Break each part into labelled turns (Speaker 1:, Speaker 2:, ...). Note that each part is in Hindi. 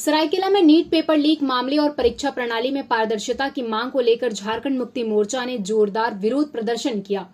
Speaker 1: सरायकेला में नीट पेपर लीक मामले और परीक्षा प्रणाली में पारदर्शिता की मांग को लेकर झारखंड मुक्ति मोर्चा ने जोरदार विरोध प्रदर्शन किया।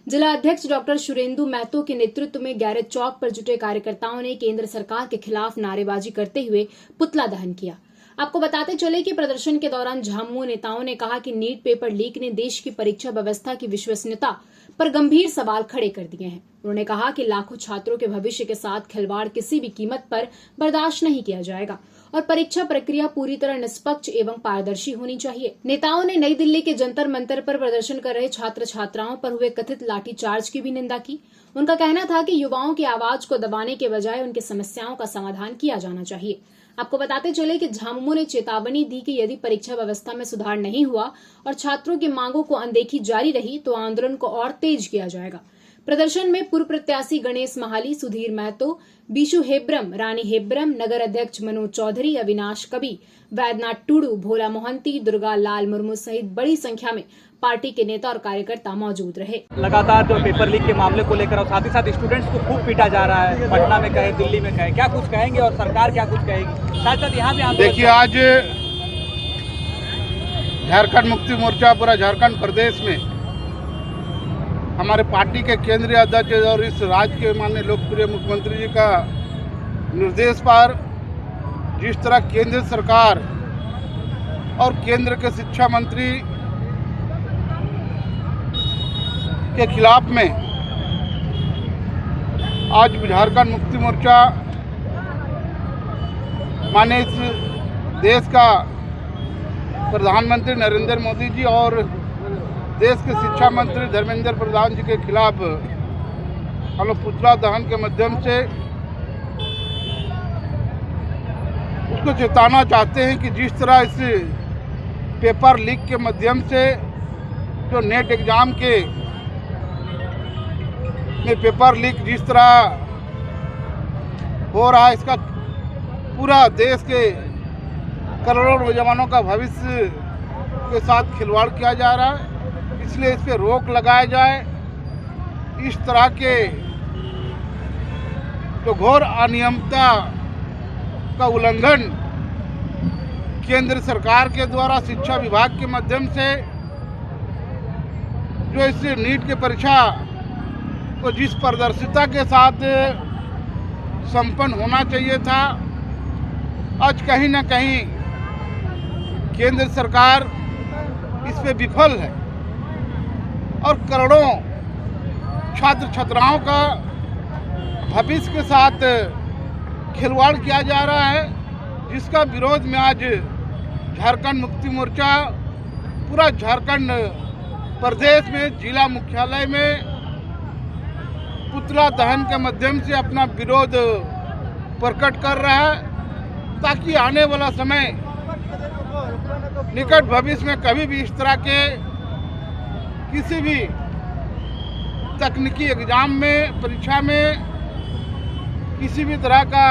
Speaker 1: जिला अध्यक्ष डॉक्टर सुरेंदु महतो के नेतृत्व में गैरेज चौक पर जुटे कार्यकर्ताओं ने केंद्र सरकार के खिलाफ नारेबाजी करते हुए पुतला दहन किया। आपको बताते चले कि प्रदर्शन के दौरान झामुमो नेताओं ने कहा कि नीट पेपर लीक ने देश की परीक्षा व्यवस्था की विश्वसनीयता पर गंभीर सवाल खड़े कर दिए हैं। उन्होंने कहा कि लाखों छात्रों के भविष्य के साथ खिलवाड़ किसी भी कीमत पर बर्दाश्त नहीं किया जाएगा और परीक्षा प्रक्रिया पूरी तरह निष्पक्ष एवं पारदर्शी होनी चाहिए। नेताओं ने नई दिल्ली के जंतर मंतर पर प्रदर्शन कर रहे छात्र छात्राओं पर हुए कथित लाठीचार्ज की भी निंदा की। उनका कहना था कि युवाओं की आवाज को दबाने के बजाय उनकी समस्याओं का समाधान किया जाना चाहिए। आपको बताते चले कि झामुमो ने चेतावनी दी कि यदि परीक्षा व्यवस्था में सुधार नहीं हुआ और छात्रों की मांगों को अनदेखी जारी रही तो आंदोलन को और तेज किया जाएगा। प्रदर्शन में पूर्व प्रत्याशी गणेश महाली, सुधीर महतो, बीशु हेब्रम, रानी हेब्रम, नगर अध्यक्ष मनोज चौधरी, अविनाश कवि, वैद्यनाथ टुडू, भोला मोहंती, दुर्गा लाल मुर्मू सहित बड़ी संख्या में पार्टी के नेता और कार्यकर्ता मौजूद रहे।
Speaker 2: लगातार जो पेपर लीक के मामले को लेकर और साथ ही साथ स्टूडेंट्स को खूब पीटा जा रहा है, पटना में कहे, दिल्ली में कहे, क्या कुछ कहेंगे और सरकार क्या कुछ कहेगी? साथ साथ यहाँ भी
Speaker 3: देखिए, आज झारखंड मुक्ति मोर्चा पूरा झारखंड प्रदेश में हमारे पार्टी के केंद्रीय अध्यक्ष और इस राज्य के माननीय लोकप्रिय मुख्यमंत्री जी का निर्देश पर जिस तरह केंद्र सरकार और केंद्र के शिक्षा मंत्री के खिलाफ में आज झारखंड मुक्ति मोर्चा माने इस देश का प्रधानमंत्री नरेंद्र मोदी जी और देश के शिक्षा मंत्री धर्मेंद्र प्रधान जी के खिलाफ हम लोग पुतला दहन के माध्यम से उसको चेताना चाहते हैं कि जिस तरह इस पेपर लीक के माध्यम से जो नेट एग्जाम के में पेपर लीक जिस तरह हो रहा है, इसका पूरा देश के करोड़ों नौजवानों का भविष्य के साथ खिलवाड़ किया जा रहा है। इसलिए इस पर रोक लगाया जाए। इस तरह के जो घोर अनियमितता का उल्लंघन केंद्र सरकार के द्वारा शिक्षा विभाग के माध्यम से जो इस नीट की परीक्षा को जिस पारदर्शिता के साथ संपन्न होना चाहिए था, आज कहीं ना कहीं केंद्र सरकार इस पे विफल है और करोड़ों छात्र छात्राओं का भविष्य के साथ खिलवाड़ किया जा रहा है, जिसका विरोध में आज झारखंड मुक्ति मोर्चा पूरा झारखंड प्रदेश में जिला मुख्यालय में पुतला दहन के माध्यम से अपना विरोध प्रकट कर रहा है, ताकि आने वाला समय निकट भविष्य में कभी भी इस तरह के किसी भी तकनीकी एग्जाम में परीक्षा में किसी भी तरह का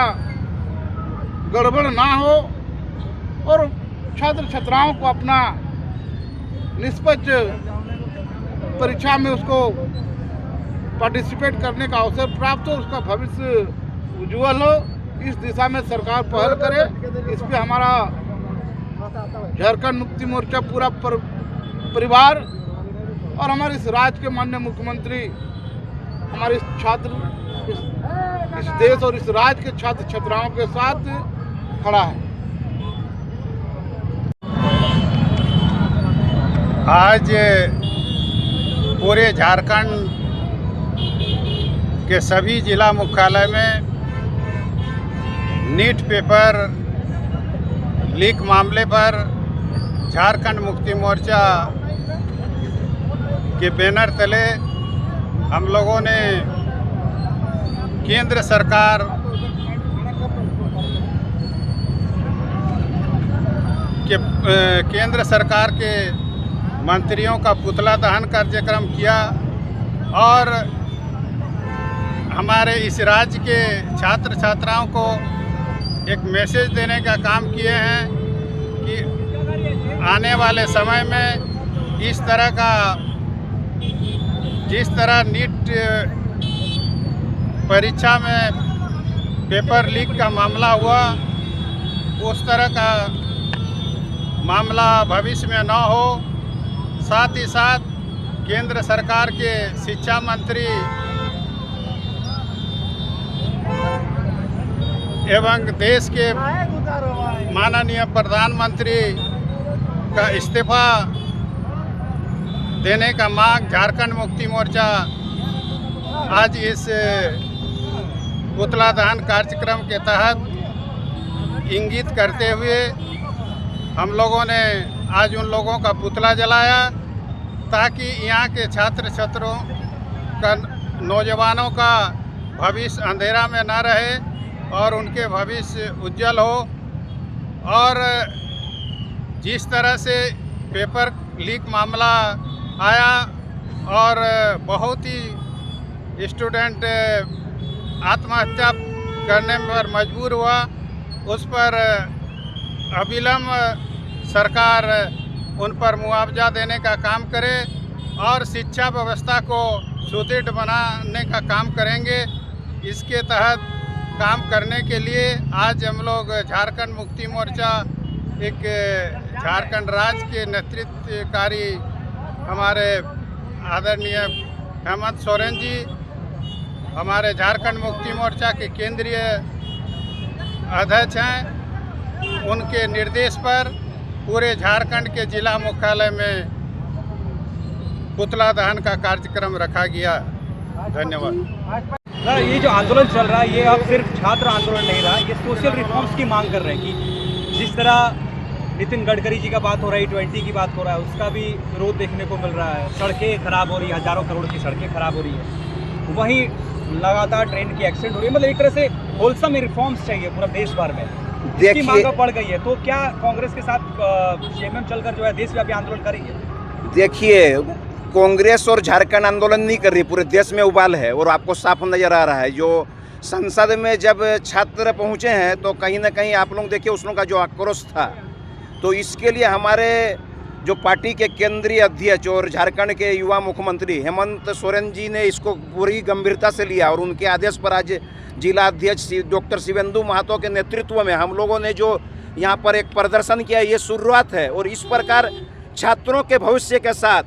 Speaker 3: गड़बड़ ना हो और छात्र छात्राओं को अपना निष्पक्ष परीक्षा में उसको पार्टिसिपेट करने का अवसर प्राप्त हो, उसका भविष्य उज्जवल हो। इस दिशा में सरकार पहल करे। इस पे हमारा झारखंड मुक्ति मोर्चा पूरा परिवार और हमारे इस राज्य के माननीय मुख्यमंत्री हमारे इस देश और इस राज्य के छात्र छात्राओं के साथ खड़ा है।
Speaker 4: आज पूरे झारखंड के सभी जिला मुख्यालय में नीट पेपर लीक मामले पर झारखंड मुक्ति मोर्चा के बैनर तले हम लोगों ने केंद्र सरकार के मंत्रियों का पुतला दहन कार्यक्रम किया और हमारे इस राज्य के छात्र छात्राओं को एक मैसेज देने का काम किए हैं कि आने वाले समय में इस तरह का जिस तरह नीट परीक्षा में पेपर लीक का मामला हुआ उस तरह का मामला भविष्य में न हो। साथ ही साथ केंद्र सरकार के शिक्षा मंत्री एवं देश के माननीय प्रधानमंत्री का इस्तीफा देने का मांग झारखंड मुक्ति मोर्चा आज इस पुतला दहन कार्यक्रम के तहत इंगित करते हुए हम लोगों ने आज उन लोगों का पुतला जलाया ताकि यहाँ के छात्र छात्रों का नौजवानों का भविष्य अंधेरा में न रहे और उनके भविष्य उज्जवल हो। और जिस तरह से पेपर लीक मामला आया और बहुत ही स्टूडेंट आत्महत्या करने पर मजबूर हुआ, उस पर अविलंब सरकार उन पर मुआवजा देने का काम करे और शिक्षा व्यवस्था को सुदृढ़ बनाने का काम करेंगे। इसके तहत काम करने के लिए आज हम लोग झारखंड मुक्ति मोर्चा एक झारखंड राज्य के नेतृत्वकारी हमारे आदरणीय हेमंत सोरेन जी, हमारे झारखंड मुक्ति मोर्चा के केंद्रीय अध्यक्ष हैं, उनके निर्देश पर पूरे झारखंड के जिला मुख्यालय में पुतला दहन का कार्यक्रम रखा गया। धन्यवाद।
Speaker 2: सर, ये जो आंदोलन चल रहा है ये अब सिर्फ छात्र आंदोलन नहीं रहा, ये सोशल रिफॉर्म्स की मांग कर रहे हैं कि जिस तरह नितिन गडकरी जी का बात हो रहा है, E20 की बात हो रहा है, उसका भी विरोध देखने को मिल रहा है। सड़कें खराब हो रही है, हज़ारों करोड़ की सड़कें खराब हो रही है, वहीं लगातार ट्रेन की एक्सीडेंट हो रही है। मतलब एक तरह से होलसम रिफॉर्म्स चाहिए पूरा देश भर में, इसकी मांग बढ़ गई है। तो क्या कांग्रेस के साथ सीएम चलकर जो है देशव्यापी आंदोलन करेंगे?
Speaker 5: देखिए, कांग्रेस और झारखंड आंदोलन नहीं कर रही, पूरे देश में उबाल है और आपको साफ नज़र आ रहा है। जो संसद में जब छात्र पहुंचे हैं तो कहीं ना कहीं आप लोग देखिए उस लोगों का जो आक्रोश था, तो इसके लिए हमारे जो पार्टी के केंद्रीय अध्यक्ष और झारखंड के युवा मुख्यमंत्री हेमंत सोरेन जी ने इसको पूरी गंभीरता से लिया और उनके आदेश पर आज जिला अध्यक्ष डॉक्टर शिवेंदु महतो के नेतृत्व में हम लोगों ने जो यहाँ पर एक प्रदर्शन किया, ये शुरुआत है। और इस प्रकार छात्रों के भविष्य के साथ,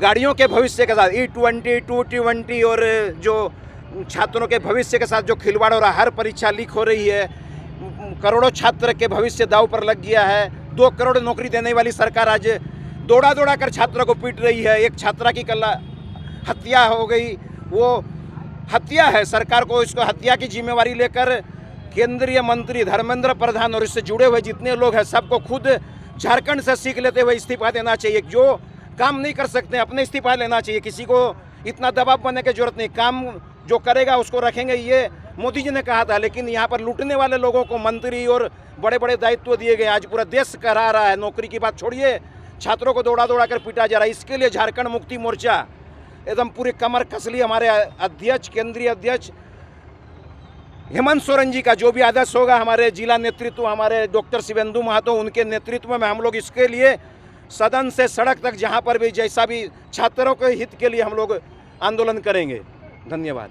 Speaker 5: गाड़ियों के भविष्य के साथ, E20, 220 और जो छात्रों के भविष्य के साथ जो खिलवाड़ हो रहा है, हर परीक्षा लीक हो रही है, करोड़ों छात्र के भविष्य दांव पर लग गया है। 2 करोड़ नौकरी देने वाली सरकार आज दौड़ा दौड़ा कर छात्रों को पीट रही है। एक छात्रा की कल हत्या हो गई, वो हत्या है। सरकार को इसको हत्या की जिम्मेवारी लेकर केंद्रीय मंत्री धर्मेंद्र प्रधान और इससे जुड़े हुए जितने लोग हैं सबको खुद झारखंड से सीख लेते हुए इस्तीफा देना चाहिए। जो काम नहीं कर सकते अपने इस्तीफा लेना चाहिए, किसी को इतना दबाव बनने की जरूरत नहीं। काम जो करेगा उसको रखेंगे, ये मोदी जी ने कहा था। लेकिन यहाँ पर लूटने वाले लोगों को मंत्री और बड़े बड़े दायित्व दिए गए। आज पूरा देश करा रहा है, नौकरी की बात छोड़िए, छात्रों को दौड़ा दौड़ा कर पीटा जा रहा है। इसके लिए झारखंड मुक्ति मोर्चा एकदम पूरी कमर कस ली। हमारे अध्यक्ष, केंद्रीय अध्यक्ष हेमंत सोरेन जी का जो भी आदेश होगा, हमारे जिला नेतृत्व, हमारे डॉक्टर शिवेंदु महतो, उनके नेतृत्व में हम लोग इसके लिए सदन से सड़क तक जहाँ पर भी जैसा भी छात्रों के हित के लिए हम लोग आंदोलन करेंगे। धन्यवाद।